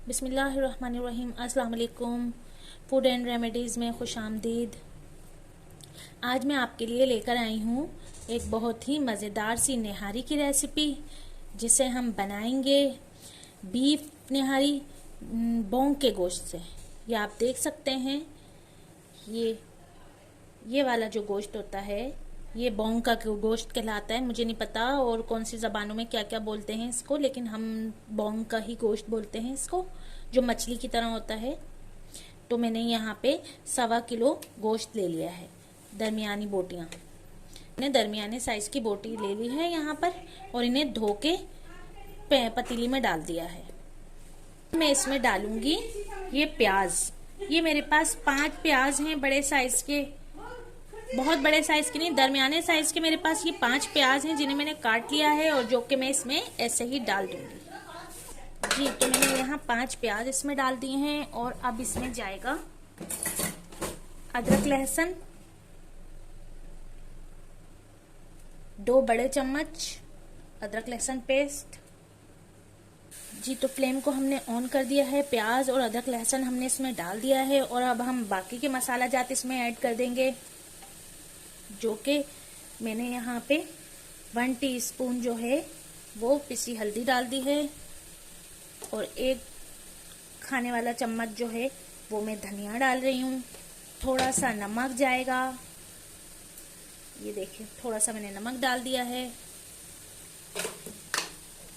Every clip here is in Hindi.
बिस्मिल्लाहिर्रहमानिर्रहीम। अस्सलाम वालेकुम। फूड एंड रेमेडीज़ में खुश आमदीद। आज मैं आपके लिए लेकर आई हूँ एक बहुत ही मज़ेदार सी निहारी की रेसिपी, जिसे हम बनाएंगे बीफ निहारी बोंग के गोश्त से। ये आप देख सकते हैं, ये वाला जो गोश्त होता है ये बोंग का गोश्त कहलाता है। मुझे नहीं पता और कौन सी ज़बानों में क्या क्या बोलते हैं इसको, लेकिन हम बोंग का ही गोश्त बोलते हैं इसको, जो मछली की तरह होता है। तो मैंने यहाँ पे 1.25 किलो गोश्त ले लिया है, दरमियानी बोटियाँ। मैंने दरमियाने साइज़ की बोटी ले ली है यहाँ पर, और इन्हें धो के पतीली में डाल दिया है। मैं इसमें डालूंगी ये प्याज। ये मेरे पास 5 प्याज हैं, बड़े साइज़ के, बहुत बड़े साइज के नहीं, दरमियाने साइज के। मेरे पास ये 5 प्याज हैं जिन्हें मैंने काट लिया है, और जो कि मैं इसमें ऐसे ही डाल दूंगी। जी, तो मैंने यहाँ 5 प्याज इसमें डाल दिए हैं। और अब इसमें जाएगा अदरक लहसुन 2 बड़े चम्मच अदरक लहसुन पेस्ट। जी, तो फ्लेम को हमने ऑन कर दिया है। प्याज और अदरक लहसुन हमने इसमें डाल दिया है, और अब हम बाकी के मसाला जात इसमें ऐड कर देंगे, जो कि मैंने यहाँ पे 1 टीस्पून जो है वो पिसी हल्दी डाल दी है, और 1 खाने वाला चम्मच जो है वो मैं धनिया डाल रही हूँ। थोड़ा सा नमक जाएगा, ये देखिए थोड़ा सा मैंने नमक डाल दिया है।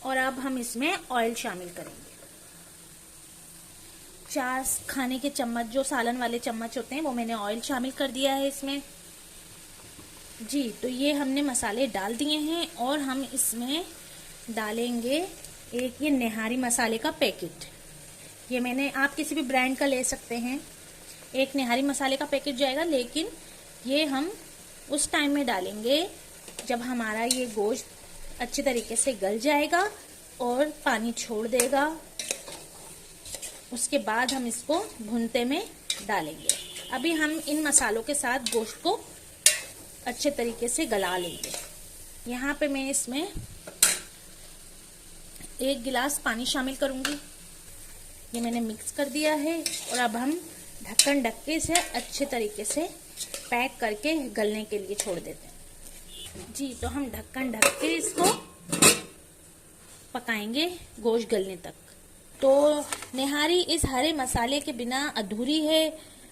और अब हम इसमें ऑयल शामिल करेंगे। 4 खाने के चम्मच जो सालन वाले चम्मच होते हैं वो मैंने ऑयल शामिल कर दिया है इसमें। जी, तो ये हमने मसाले डाल दिए हैं, और हम इसमें डालेंगे एक ये निहारी मसाले का पैकेट। ये मैंने, आप किसी भी ब्रांड का ले सकते हैं, एक निहारी मसाले का पैकेट जाएगा, लेकिन ये हम उस टाइम में डालेंगे जब हमारा ये गोश्त अच्छे तरीके से गल जाएगा और पानी छोड़ देगा। उसके बाद हम इसको भुनते में डालेंगे। अभी हम इन मसालों के साथ गोश्त को अच्छे तरीके से गला लेंगे। यहाँ पे मैं इसमें 1 गिलास पानी शामिल करूंगी। ये मैंने मिक्स कर दिया है, और अब हम ढक्कन ढक के इसे अच्छे तरीके से पैक करके गलने के लिए छोड़ देते हैं। जी, तो हम ढक्कन ढक के इसको पकाएंगे गोश्त गलने तक। तो निहारी इस हरे मसाले के बिना अधूरी है।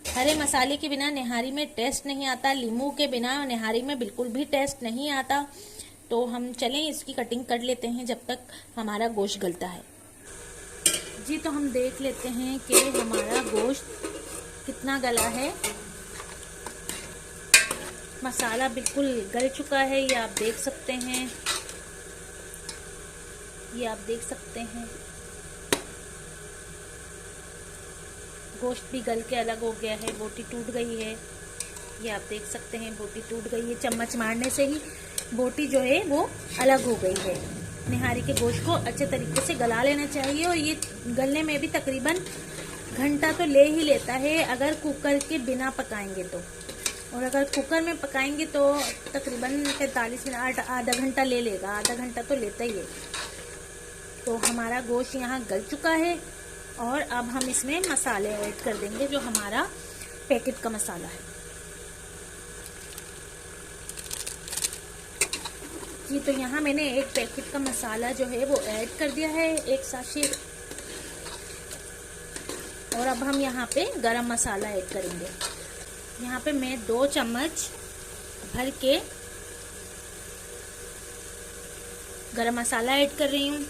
हरे मसाले के बिना निहारी में टेस्ट नहीं आता, लींबू के बिना निहारी में बिल्कुल भी टेस्ट नहीं आता। तो हम चलें इसकी कटिंग कर लेते हैं जब तक हमारा गोश्त गलता है। जी, तो हम देख लेते हैं कि हमारा गोश्त कितना गला है। मसाला बिल्कुल गल चुका है, ये आप देख सकते हैं, ये आप देख सकते हैं। गोश्त भी गल के अलग हो गया है, बोटी टूट गई है, ये आप देख सकते हैं, बोटी टूट गई है। चम्मच मारने से ही बोटी जो है वो अलग हो गई है। निहारी के गोश्त को अच्छे तरीके से गला लेना चाहिए, और ये गलने में भी तकरीबन घंटा तो ले ही लेता है अगर कुकर के बिना पकाएंगे तो, और अगर कुकर में पकाएंगे तो तकरीबन 45 मिनट, आधा घंटा ले लेगा, आधा घंटा तो लेता ही है। तो हमारा गोश्त यहाँ गल चुका है, और अब हम इसमें मसाले ऐड कर देंगे, जो हमारा पैकेट का मसाला है। जी, तो यहाँ मैंने 1 पैकेट का मसाला जो है वो ऐड कर दिया है, 1 साशे। और अब हम यहाँ पे गरम मसाला ऐड करेंगे। यहाँ पे मैं 2 चम्मच भर के गरम मसाला ऐड कर रही हूँ।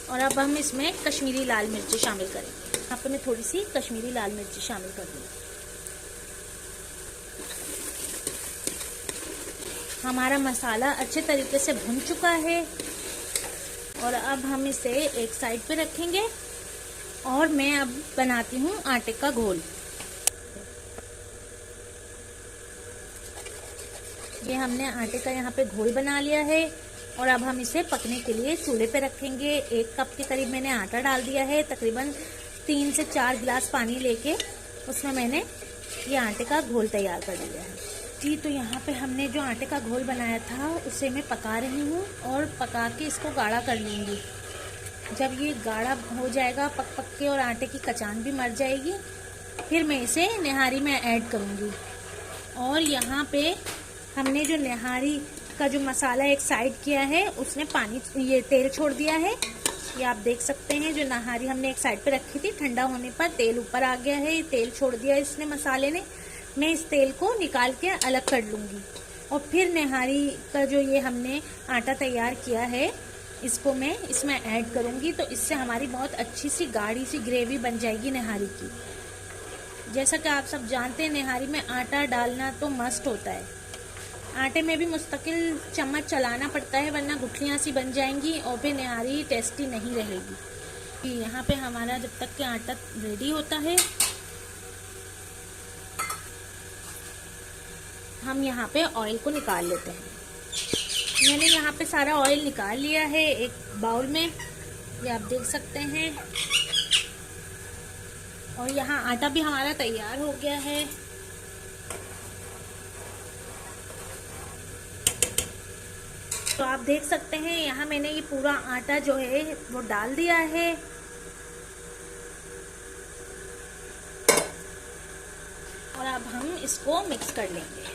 और अब हम इसमें कश्मीरी लाल मिर्ची शामिल करेंगे। यहाँ पे मैं थोड़ी सी कश्मीरी लाल मिर्ची शामिल कर दूँगी। हमारा मसाला अच्छे तरीके से भुन चुका है, और अब हम इसे एक साइड पे रखेंगे, और मैं अब बनाती हूँ आटे का घोल। ये हमने आटे का यहाँ पे घोल बना लिया है, और अब हम इसे पकने के लिए चूल्हे पे रखेंगे। 1 कप के करीब मैंने आटा डाल दिया है। तकरीबन 3 से 4 गिलास पानी लेके उसमें मैंने ये आटे का घोल तैयार कर लिया है। जी, तो यहाँ पे हमने जो आटे का घोल बनाया था उसे मैं पका रही हूँ, और पका के इसको गाढ़ा कर लूँगी। जब ये गाढ़ा हो जाएगा पक पक के और आटे की कचान भी मर जाएगी, फिर मैं इसे निहारी में ऐड करूँगी। और यहाँ पे हमने जो निहारी का जो मसाला एक साइड किया है उसने ये तेल छोड़ दिया है। ये आप देख सकते हैं, जो निहारी हमने एक साइड पे रखी थी, ठंडा होने पर तेल ऊपर आ गया है, तेल छोड़ दिया है इसने मसाले ने। मैं इस तेल को निकाल के अलग कर लूँगी और फिर निहारी का जो ये हमने आटा तैयार किया है इसको मैं इसमें ऐड करूँगी। तो इससे हमारी बहुत अच्छी सी गाढ़ी सी ग्रेवी बन जाएगी निहारी की। जैसा कि आप सब जानते हैं, निहारी में आटा डालना तो मस्ट होता है। आटे में भी मुस्तकिल चम्मच चलाना पड़ता है, वरना गुठलियाँ सी बन जाएंगी और फिर निहारी टेस्टी नहीं रहेगी। यहाँ पे हमारा जब तक कि आटा रेडी होता है, हम यहाँ पे ऑयल को निकाल लेते हैं। मैंने यहाँ पे सारा ऑयल निकाल लिया है एक बाउल में, ये आप देख सकते हैं। और यहाँ आटा भी हमारा तैयार हो गया है। तो आप देख सकते हैं यहाँ मैंने ये पूरा आटा जो है वो डाल दिया है। और अब हम इसको मिक्स कर लेंगे।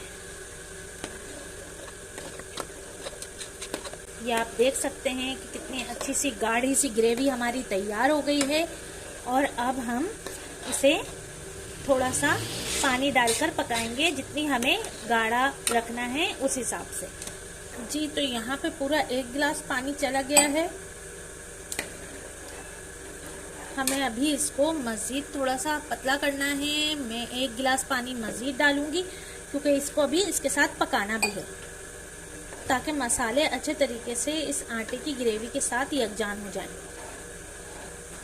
ये आप देख सकते हैं कि कितनी अच्छी सी गाढ़ी सी ग्रेवी हमारी तैयार हो गई है। और अब हम इसे थोड़ा सा पानी डालकर पकाएंगे, जितनी हमें गाढ़ा रखना है उस हिसाब से। जी, तो यहाँ पे पूरा 1 गिलास पानी चला गया है। हमें अभी इसको मज़ीद थोड़ा सा पतला करना है। मैं 1 गिलास पानी मज़ीद डालूंगी क्योंकि इसको अभी इसके साथ पकाना भी है, ताकि मसाले अच्छे तरीके से इस आटे की ग्रेवी के साथ यकजान हो जाएं।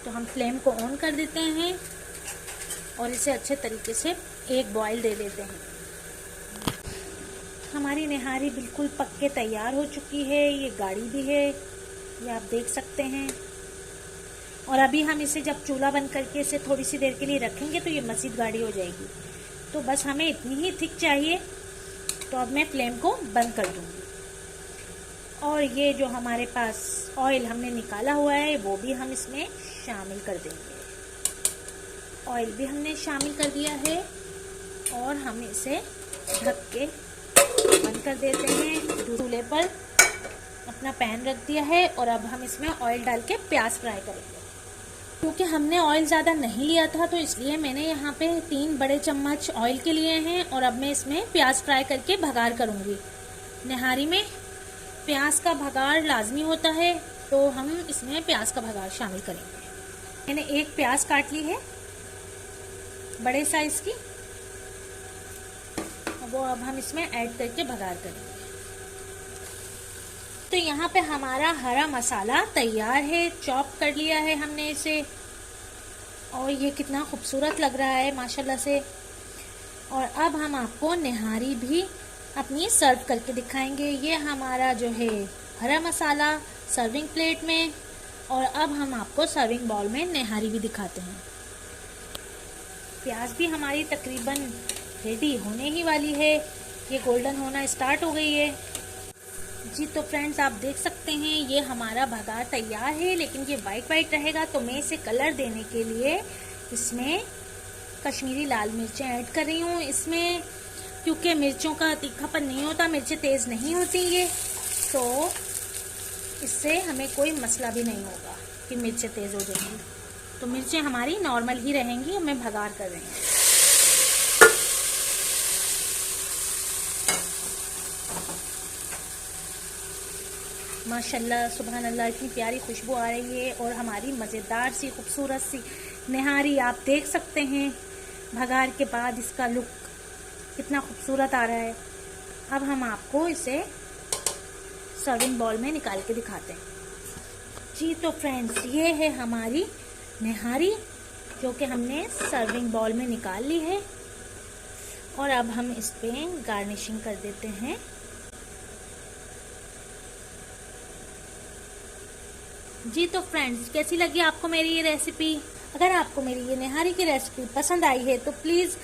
तो हम फ्लेम को ऑन कर देते हैं और इसे अच्छे तरीके से एक बॉईल दे देते हैं। हमारी निहारी बिल्कुल पक के तैयार हो चुकी है। ये गाढ़ी भी है, ये आप देख सकते हैं। और अभी हम इसे जब चूल्हा बंद करके इसे थोड़ी सी देर के लिए रखेंगे तो ये मज़ीद गाढ़ी हो जाएगी। तो बस हमें इतनी ही थिक चाहिए। तो अब मैं फ्लेम को बंद कर दूँगी। और ये जो हमारे पास ऑयल हमने निकाला हुआ है वो भी हम इसमें शामिल कर देंगे। ऑयल भी हमने शामिल कर दिया है और हम इसे ढक के बंद कर देते हैं। चूल्हे पर अपना पैन रख दिया है और अब हम इसमें ऑयल डाल के प्याज फ्राई करेंगे। क्योंकि हमने ऑयल ज़्यादा नहीं लिया था तो इसलिए मैंने यहाँ पे 3 बड़े चम्मच ऑयल के लिए हैं। और अब मैं इसमें प्याज फ्राई करके भगार करूँगी। निहारी में प्याज का भगार लाजमी होता है, तो हम इसमें प्याज का भगार शामिल करेंगे। मैंने 1 प्याज काट ली है बड़े साइज की, वो अब हम इसमें ऐड करके भगार करेंगे। तो यहाँ पे हमारा हरा मसाला तैयार है, चॉप कर लिया है हमने इसे। और ये कितना खूबसूरत लग रहा है माशाल्लाह से। और अब हम आपको निहारी भी अपनी सर्व करके दिखाएंगे। ये हमारा जो है हरा मसाला सर्विंग प्लेट में। और अब हम आपको सर्विंग बाउल में निहारी भी दिखाते हैं। प्याज भी हमारी तकरीबन रेडी होने ही वाली है, ये गोल्डन होना स्टार्ट हो गई है। जी, तो फ्रेंड्स आप देख सकते हैं ये हमारा भगार तैयार है, लेकिन ये वाइट वाइट रहेगा। तो मैं इसे कलर देने के लिए इसमें कश्मीरी लाल मिर्चें ऐड कर रही हूँ इसमें, क्योंकि मिर्चों का तीखापन नहीं होता, मिर्चें तेज़ नहीं होती ये, तो इससे हमें कोई मसला भी नहीं होगा कि मिर्चें तेज़ हो जाएंगी। तो मिर्चें हमारी नॉर्मल ही रहेंगी। हमें भगार कर रहे हैं। माशाल्लाह सुभान अल्लाह, इतनी प्यारी खुशबू आ रही है और हमारी मज़ेदार सी खूबसूरत सी निहारी आप देख सकते हैं। भगार के बाद इसका लुक कितना खूबसूरत आ रहा है। अब हम आपको इसे सर्विंग बाउल में निकाल के दिखाते हैं। जी, तो फ्रेंड्स ये है हमारी निहारी जो कि हमने सर्विंग बाउल में निकाल ली है। और अब हम इस पे गार्निशिंग कर देते हैं। जी, तो फ्रेंड्स कैसी लगी आपको मेरी ये रेसिपी? अगर आपको मेरी ये निहारी की रेसिपी पसंद आई है तो प्लीज़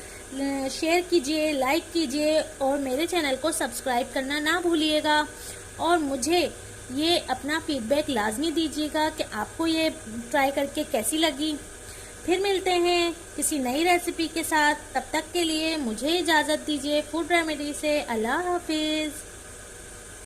शेयर कीजिए, लाइक कीजिए और मेरे चैनल को सब्सक्राइब करना ना भूलिएगा। और मुझे ये अपना फीडबैक लाजमी दीजिएगा कि आपको ये ट्राई करके कैसी लगी। फिर मिलते हैं किसी नई रेसिपी के साथ, तब तक के लिए मुझे इजाज़त दीजिए फूड रेमेडी से। अल्लाह हाफिज़।